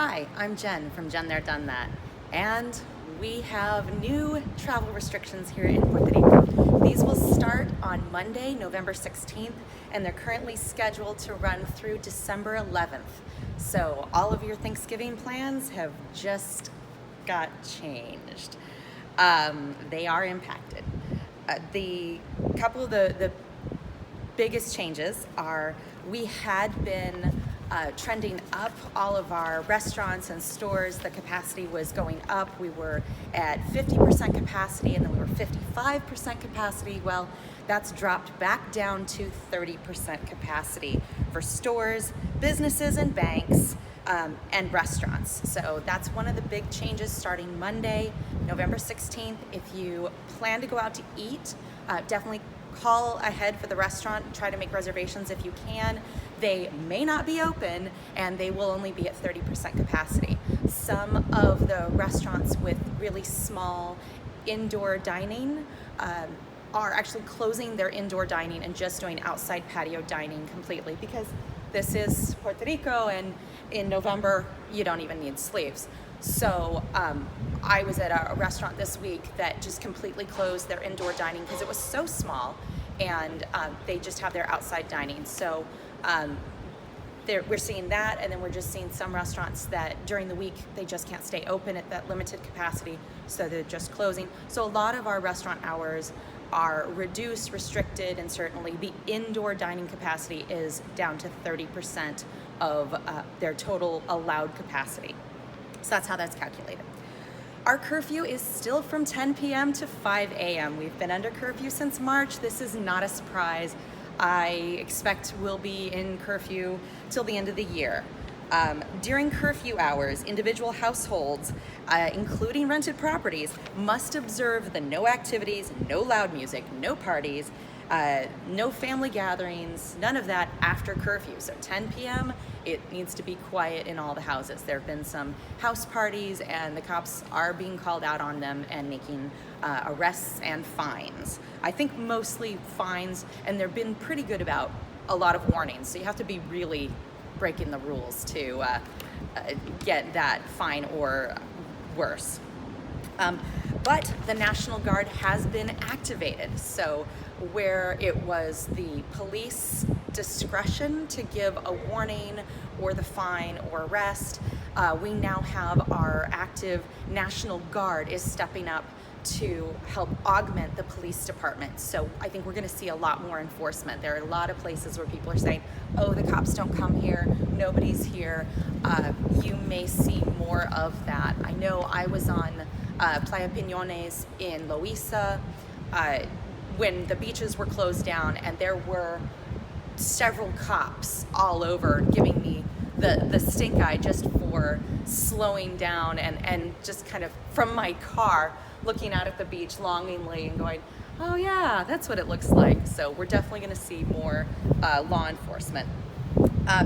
Hi, I'm Jen from JenThereDoneThat, and we have new travel restrictions here in Puerto Rico. These will start on Monday, November 16th, and they're currently scheduled to run through December 11th. So all of your Thanksgiving plans have just got changed. They are impacted. The couple of the biggest changes are we had been trending up. All of our restaurants and stores, the capacity was going up. We were at 50% capacity and then we were 55% capacity. Well, that's dropped back down to 30% capacity for stores, businesses and banks, and restaurants. So that's one of the big changes starting Monday, November 16th. If you plan to go out to eat, definitely call ahead for the restaurant, try to make reservations if you can. They may not be open and they will only be at 30% capacity. Some of the restaurants with really small indoor dining are actually closing their indoor dining and just doing outside patio dining completely, because this is Puerto Rico and in November you don't even need sleeves. So I was at a restaurant this week that just completely closed their indoor dining because it was so small, and they just have their outside dining. So we're seeing that, and then we're just seeing some restaurants that during the week they just can't stay open at that limited capacity, so they're just closing. So a lot of our restaurant hours are reduced, restricted, and certainly the indoor dining capacity is down to 30% of their total allowed capacity. So that's how that's calculated. Our curfew is still from 10 p.m. to 5 a.m. We've been under curfew since March. This is not a surprise. I expect we'll be in curfew till the end of the year. During curfew hours, individual households, including rented properties, must observe the no activities, no loud music, no parties, no family gatherings, none of that after curfew. So 10 p.m., it needs to be quiet in all the houses. There have been some house parties and the cops are being called out on them and making arrests and fines. I think mostly fines, and they've been pretty good about a lot of warnings. So you have to be really breaking the rules to get that fine or worse. But the National Guard has been activated. So where it was the police discretion to give a warning or the fine or arrest, we now have our active National Guard is stepping up to help augment the police department. So I think we're going to see a lot more enforcement. There are a lot of places where people are saying, oh, the cops don't come here, nobody's here. You may see more of that. I know I was on Playa Piñones in Loíza when the beaches were closed down, and there were several cops all over giving me the stink eye just for slowing down and just kind of from my car looking out at the beach longingly and going, oh yeah, that's what it looks like. So we're definitely going to see more law enforcement.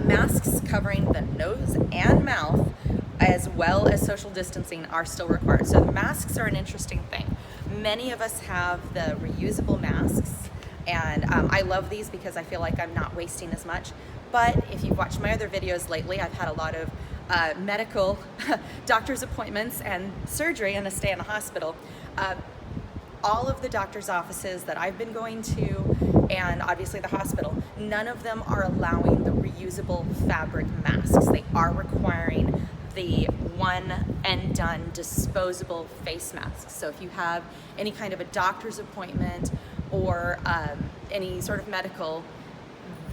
Masks covering the nose and mouth as well as social distancing are still required. So the masks are an interesting thing. Many of us have the reusable masks, and I love these because I feel like I'm not wasting as much. But if you've watched my other videos lately, I've had a lot of medical doctor's appointments and surgery and a stay in the hospital. All of the doctor's offices that I've been going to, and obviously the hospital, none of them are allowing the reusable fabric masks. They are requiring the one and done disposable face masks. So if you have any kind of a doctor's appointment or any sort of medical,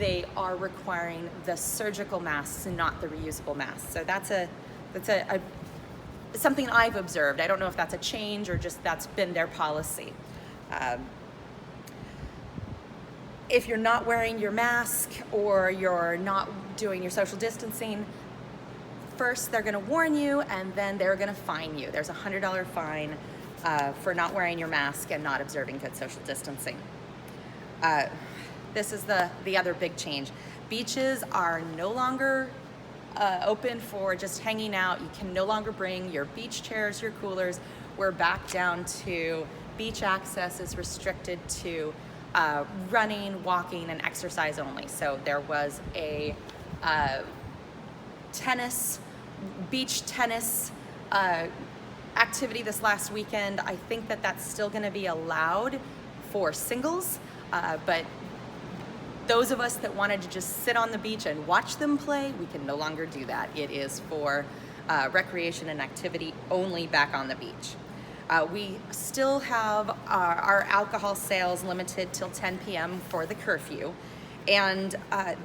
they are requiring the surgical masks and not the reusable masks. So that's something I've observed. I don't know if that's a change or just that's been their policy. If you're not wearing your mask or you're not doing your social distancing, first they're gonna warn you and then they're gonna fine you. There's a $100 fine for not wearing your mask and not observing good social distancing. This is the other big change. Beaches are no longer open for just hanging out. You can no longer bring your beach chairs, your coolers. We're back down to beach access is restricted to running, walking, and exercise only. So there was a tennis beach tennis activity this last weekend. I think that that's still going to be allowed for singles, but those of us that wanted to just sit on the beach and watch them play, we can no longer do that. It is for recreation and activity only back on the beach. We still have our alcohol sales limited till 10 p.m. for the curfew. And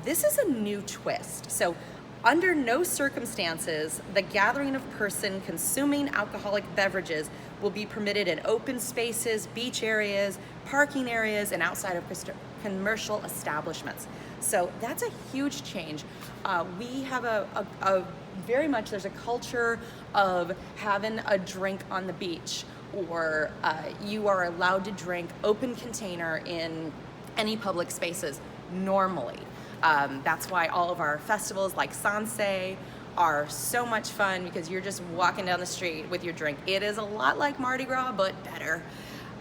this is a new twist. So under no circumstances, the gathering of person consuming alcoholic beverages will be permitted in open spaces, beach areas, parking areas, and outside of commercial establishments. So that's a huge change. We have a very much, there's a culture of having a drink on the beach, or you are allowed to drink open container in any public spaces normally. That's why all of our festivals like Sanse are so much fun, because you're just walking down the street with your drink. It is a lot like Mardi Gras, but better.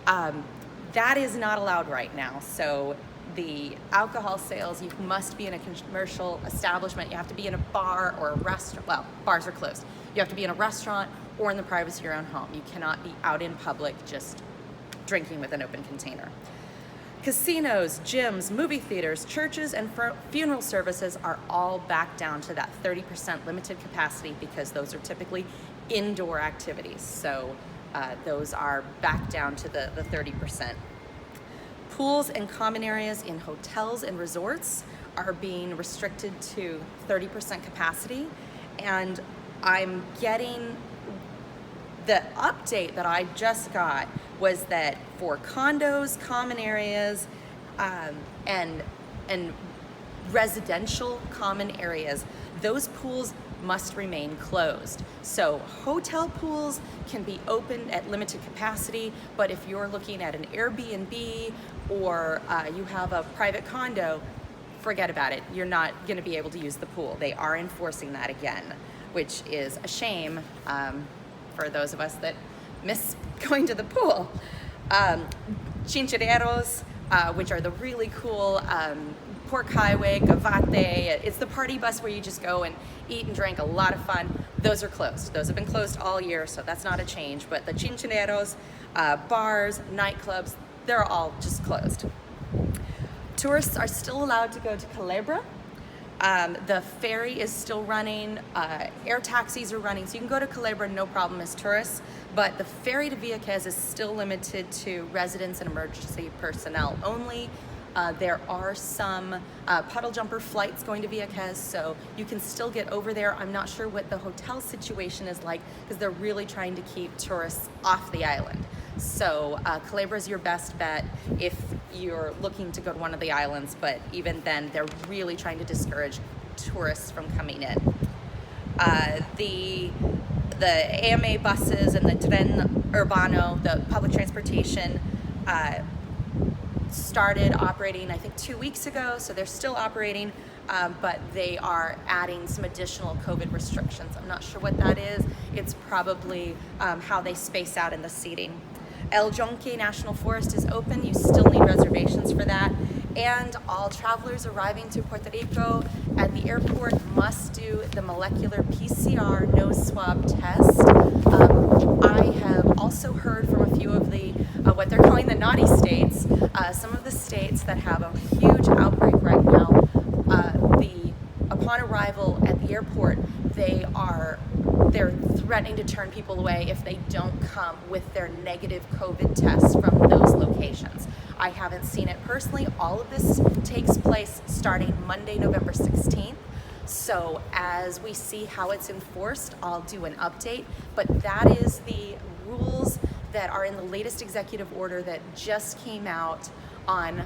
That is not allowed right now. So the alcohol sales, you must be in a commercial establishment. You have to be in a bar or a restaurant. Well, bars are closed. You have to be in a restaurant or in the privacy of your own home. You cannot be out in public just drinking with an open container. Casinos, gyms, movie theaters, churches, and funeral services are all back down to that 30% limited capacity, because those are typically indoor activities. So those are back down to the 30%. Pools and common areas in hotels and resorts are being restricted to 30% capacity. And I'm getting, the update that I just got was that for condos, common areas, and residential common areas, those pools must remain closed. So hotel pools can be open at limited capacity, but if you're looking at an Airbnb or you have a private condo, forget about it. You're not going to be able to use the pool. They are enforcing that again, which is a shame for those of us that miss going to the pool. Chinchereros, which are the really cool Pork Highway, Gavate. It's the party bus where you just go and eat and drink, a lot of fun. Those are closed. Those have been closed all year, so that's not a change. But the chinchereros, bars, nightclubs, they're all just closed. Tourists are still allowed to go to Culebra. The ferry is still running, air taxis are running, so you can go to Culebra no problem as tourists, but the ferry to Vieques is still limited to residents and emergency personnel only. There are some puddle jumper flights going to Vieques, so you can still get over there. I'm not sure what the hotel situation is like, because they're really trying to keep tourists off the island. So Culebra is your best bet if you're looking to go to one of the islands, but even then, they're really trying to discourage tourists from coming in. The AMA buses and the Tren Urbano, the public transportation, started operating, I think, 2 weeks ago, so they're still operating, but they are adding some additional COVID restrictions. I'm not sure what that is. It's probably how they space out in the seating. El Yunque National Forest is open. You still need reservations for that. And all travelers arriving to Puerto Rico at the airport must do the molecular PCR nose swab test. I have also heard from a few of the, what they're calling the naughty states, some of the states that have a huge outbreak right now. Upon arrival at the airport, they're threatening to turn people away if they don't come with their negative COVID tests from those locations. I haven't seen it personally. All of this takes place starting Monday, November 16th. So as we see how it's enforced, I'll do an update. But that is the rules that are in the latest executive order that just came out on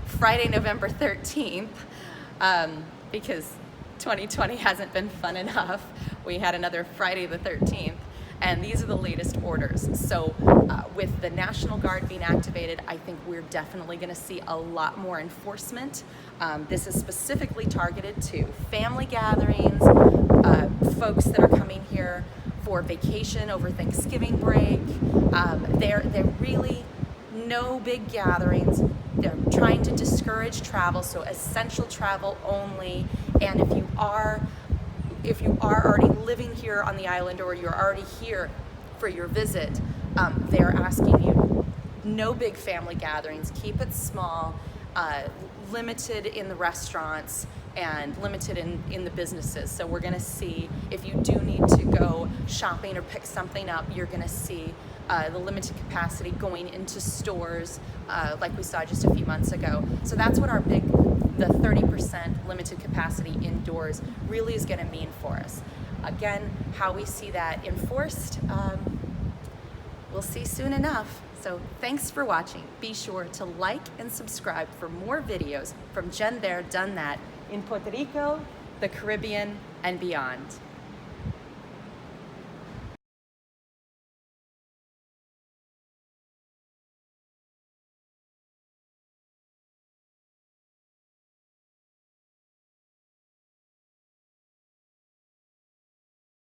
Friday, November 13th, because 2020 hasn't been fun enough. We had another Friday the 13th, and these are the latest orders. So with the National Guard being activated, I think we're definitely going to see a lot more enforcement. This is specifically targeted to family gatherings, folks that are coming here for vacation over Thanksgiving break. They're really no big gatherings. They're trying to discourage travel, so essential travel only. And if you are if you are already living here on the island or you're already here for your visit, they're asking you no big family gatherings, keep it small, limited in the restaurants and limited in the businesses. So we're gonna see if you do need to go shopping or pick something up, you're gonna see the limited capacity going into stores like we saw just a few months ago. So that's what the 30% limited capacity indoors really is gonna mean for us. Again, how we see that enforced, we'll see soon enough. So thanks for watching. Be sure to like and subscribe for more videos from Jen There, Done That in Puerto Rico, the Caribbean, and beyond.